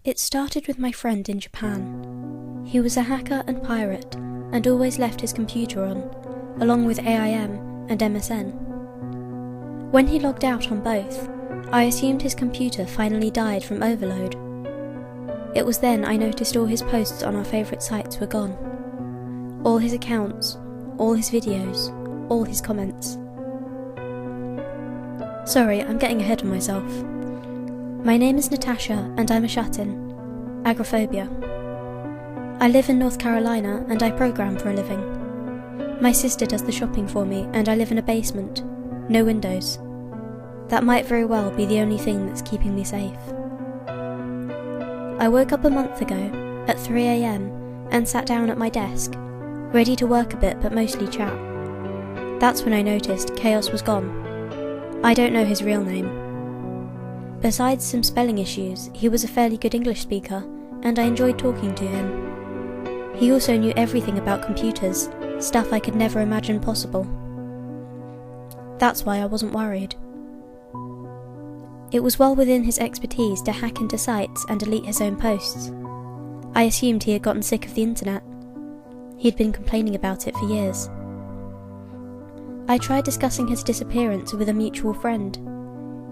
It started with my friend in Japan. He was a hacker and pirate, and always left his computer on, along with AIM and MSN. When he logged out on both, I assumed his computer finally died from overload. It was then I noticed all his posts on our favourite sites were gone. All his accounts, all his videos, all his comments. Sorry, I'm getting ahead of myself. My name is Natasha and I'm a shut-in. Agoraphobia. I live in North Carolina and I program for a living. My sister does the shopping for me and I live in a basement. No windows. That might very well be the only thing that's keeping me safe. I woke up a month ago at 3 AM and sat down at my desk, ready to work a bit but mostly chat. That's when I noticed Chaos was gone. I don't know his real name. Besides some spelling issues, he was a fairly good English speaker, and I enjoyed talking to him. He also knew everything about computers, stuff I could never imagine possible. That's why I wasn't worried. It was well within his expertise to hack into sites and delete his own posts. I assumed he had gotten sick of the internet. He'd been complaining about it for years. I tried discussing his disappearance with a mutual friend.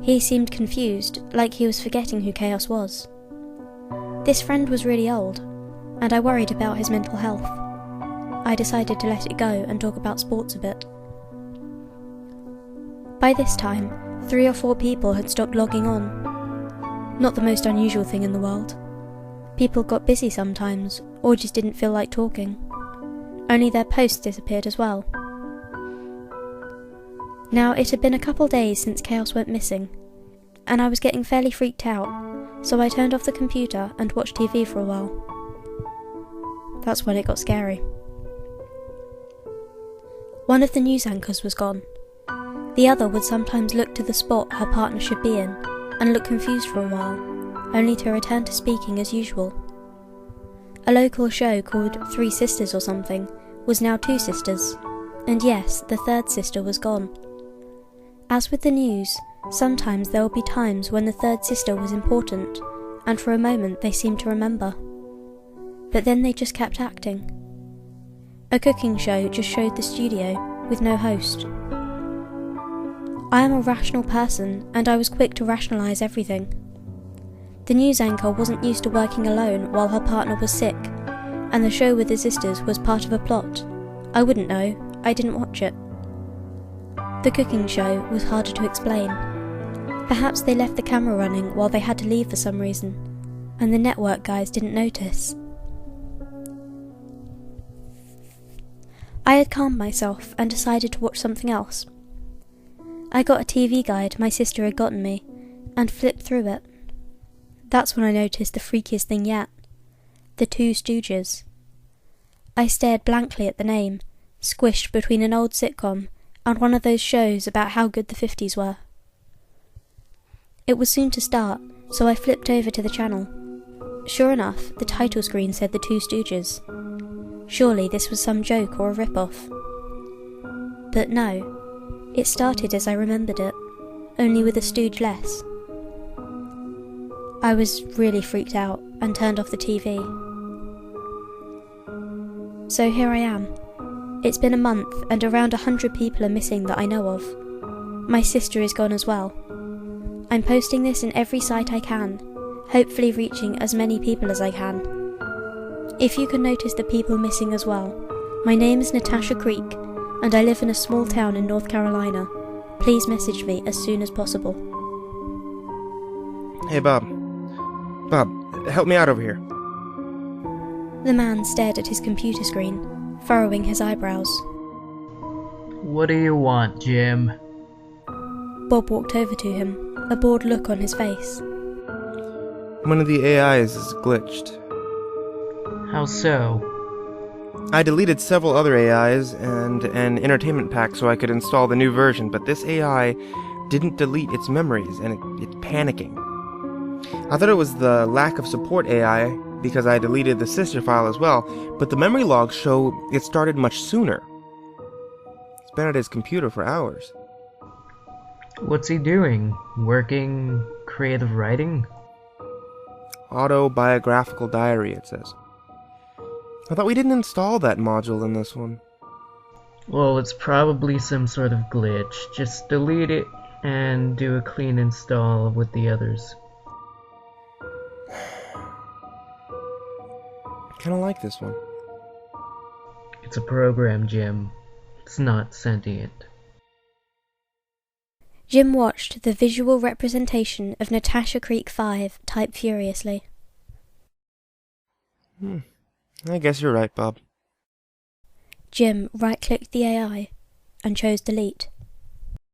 He seemed confused, like he was forgetting who Chaos was. This friend was really old, and I worried about his mental health. I decided to let it go and talk about sports a bit. By this time, 3 or 4 people had stopped logging on. Not the most unusual thing in the world. People got busy sometimes, or just didn't feel like talking. Only their posts disappeared as well. Now, it had been a couple days since Chaos went missing, and I was getting fairly freaked out, so I turned off the computer and watched TV for a while. That's when it got scary. One of the news anchors was gone. The other would sometimes look to the spot her partner should be in, and look confused for a while, only to return to speaking as usual. A local show called 3 Sisters or something was now 2 sisters, and yes, the 3rd sister was gone. As with the news, sometimes there would be times when the 3rd sister was important, and for a moment they seemed to remember. But then they just kept acting. A cooking show just showed the studio, with no host. I am a rational person, and I was quick to rationalise everything. The news anchor wasn't used to working alone while her partner was sick, and the show with the sisters was part of a plot. I wouldn't know, I didn't watch it. The cooking show was harder to explain. Perhaps they left the camera running while they had to leave for some reason, and the network guys didn't notice. I had calmed myself and decided to watch something else. I got a TV guide my sister had gotten me, and flipped through it. That's when I noticed the freakiest thing yet. The 2 Stooges. I stared blankly at the name, squished between an old sitcom and one of those shows about how good the 50s were. It was soon to start, so I flipped over to the channel. Sure enough, the title screen said the 2 Stooges. Surely this was some joke or a rip-off. But no, it started as I remembered it, only with a stooge less. I was really freaked out and turned off the TV. So here I am. It's been a month and around 100 people are missing that I know of. My sister is gone as well. I'm posting this in every site I can, hopefully reaching as many people as I can. If you can notice the people missing as well, my name is Natasha Creek and I live in a small town in North Carolina. Please message me as soon as possible. Hey Bob, help me out over here. The man stared at his computer screen, furrowing his eyebrows. What do you want, Jim? Bob walked over to him, a bored look on his face. One of the AIs is glitched. How so? I deleted several other AIs and an entertainment pack so I could install the new version, but this AI didn't delete its memories, and it's panicking. I thought it was the lack of support AI because I deleted the sister file as well, but the memory logs show it started much sooner. He's been at his computer for hours. What's he doing? Working creative writing? Autobiographical diary, it says. I thought we didn't install that module in this one. Well, it's probably some sort of glitch. Just delete it and do a clean install with the others. Kinda like this one. It's a program, Jim. It's not sentient. Jim watched the visual representation of Natasha Creek 5 type furiously. I guess you're right, Bob. Jim right-clicked the AI and chose delete.